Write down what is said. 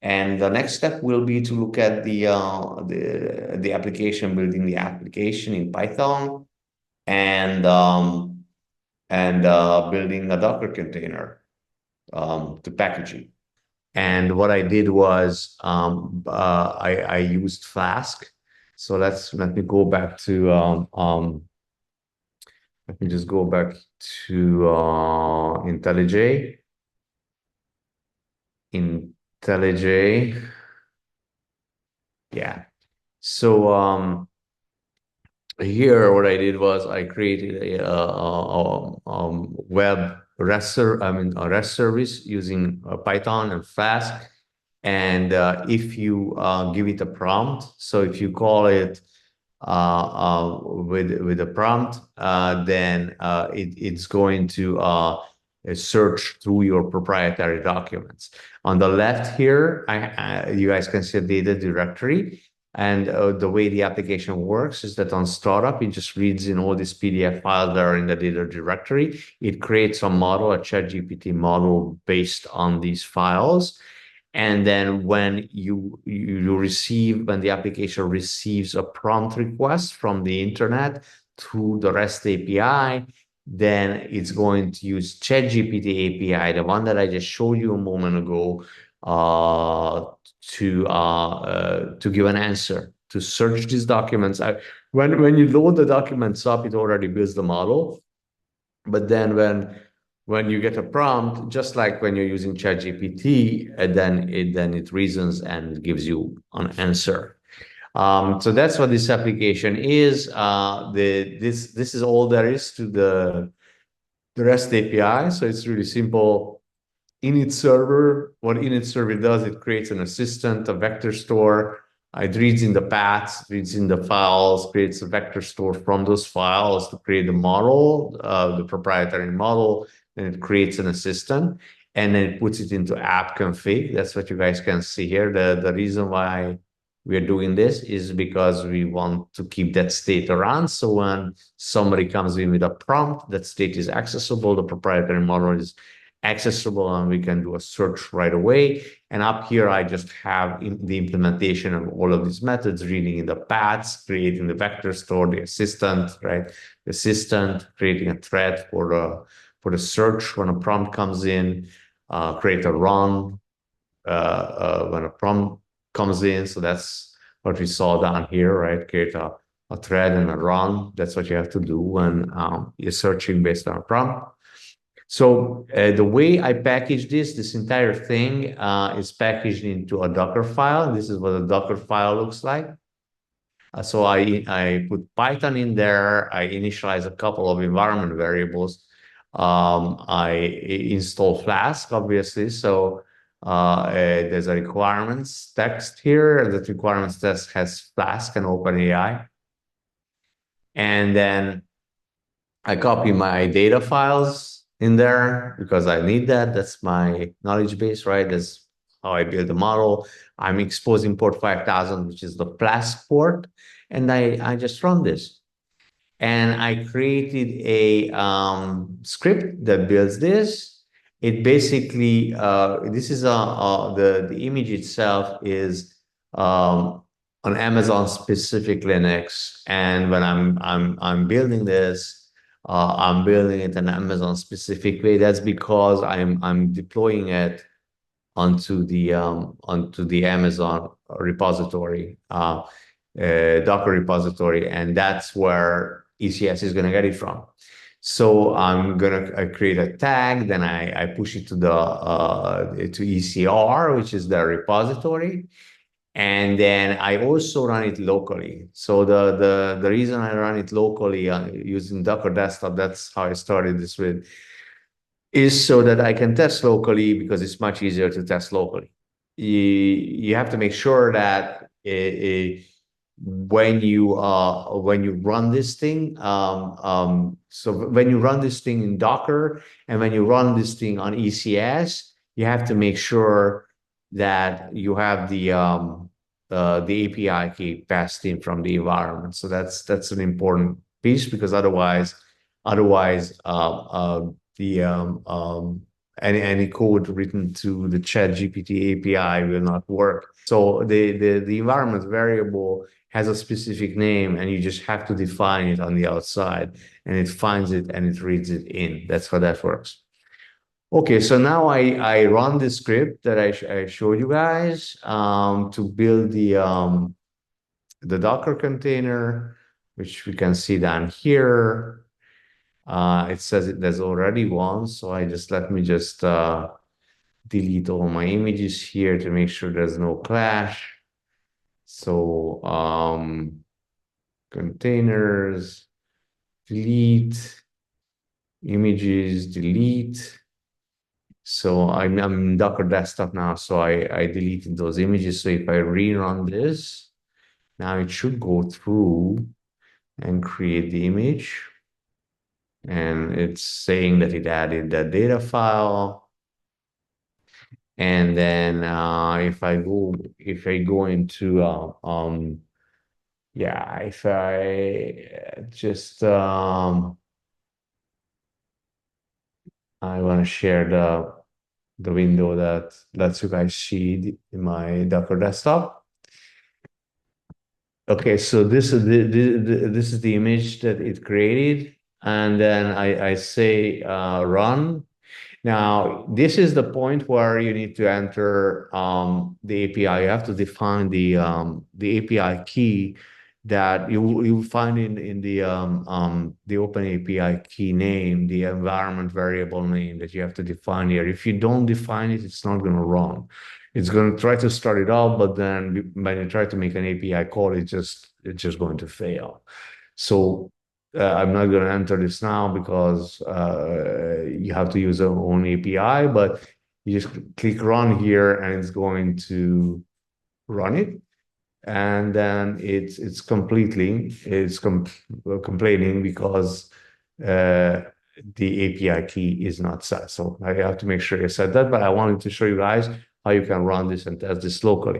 And the next step will be to look at the application, building the application in Python, and building a Docker container to package it. And what I did was I used Flask. So let me go back to let me just go back to IntelliJ. IntelliJ. Yeah. So here what I did was I created a web REST a REST service using Python and Flask. And if you give it a prompt, so if you call it with a prompt, then it's going to search through your proprietary documents. On the left here, you guys can see a data directory. And the way the application works is that on startup, it just reads in all these PDF files that are in the data directory. It creates a model, a ChatGPT model based on these files. And then when when the application receives a prompt request from the internet to the REST API, then it's going to use ChatGPT API, the one that I just showed you a moment ago, to give an answer, to search these documents. When you load the documents up, it already builds the model. But then when you get a prompt, just like when you're using ChatGPT, and then it reasons and gives you an answer. So that's what this application is. This is all there is to the REST API. So it's really simple. Init server, what init server does, it creates an assistant, a vector store. It reads in the paths, reads in the files, creates a vector store from those files to create the model, the proprietary model, and it creates an assistant, and then it puts it into app config. That's what you guys can see here. The reason why we are doing this is because we want to keep that state around. So when somebody comes in with a prompt, that state is accessible, the proprietary model is accessible, and we can do a search right away. And up here, I just have the implementation of all of these methods, reading in the paths, creating the vector store, the assistant, right? The assistant, creating a thread for the search when a prompt comes in, create a run when a prompt comes in. So that's what we saw down here, right? Create a thread and a run. That's what you have to do when you're searching based on a prompt. So the way I package this entire thing is packaged into a Docker file. This is what a Docker file looks like. So I put Python in there. I initialize a couple of environment variables. I install Flask, obviously. So there's a requirements text here. That requirements text has Flask and OpenAI. And then I copy my data files in there because I need that. That's my knowledge base, right? That's how I build the model. I'm exposing port 5000, which is the Flask port. And I just run this. And I created a script that builds this. It basically, this is the image itself is on Amazon specific Linux. And when I'm building this, I'm building it in Amazon specific way. That's because I'm deploying it onto the Amazon repository, Docker repository, and that's where ECS is going to get it from. So I'm gonna create a tag, then I push it to to ECR, which is the repository. And then I also run it locally. So the reason I run it locally using Docker Desktop, that's how I started this with, is so that I can test locally because it's much easier to test locally. You have to make sure that when you run this thing, so when you run this thing in Docker and when you run this thing on ECS, you have to make sure that you have the API key passed in from the environment. So that's an important piece because otherwise the any code written to the Chat GPT API will not work. So the environment variable has a specific name, and you just have to define it on the outside, and it finds it and it reads it in. That's how that works. Okay, so now I run the script that I showed you guys to build the Docker container, which we can see down here. It says there's already one, so let me just delete all my images here to make sure there's no clash. So containers, delete, images, delete. So I'm in Docker desktop now, so I deleted those images. So if I rerun this, now it should go through and create the image. And it's saying that it added that data file. And then if I go into yeah, if I just I want to share the window that lets you guys see my Docker desktop. Okay, so this is this is the image that it created, and then I say run. Now, this is the point where you need to enter the API. You have to define the API key that you find in the Open API key name, the environment variable name that you have to define here. If you don't define it, it's not going to run. It's going to try to start it up, but then when you try to make an API call, it's just going to fail. So I'm not going to enter this now because you have to use your own API, but you just click run here and it's going to run it. And then it's complaining because the API key is not set. So I have to make sure you set that, but I wanted to show you guys how you can run this and test this locally.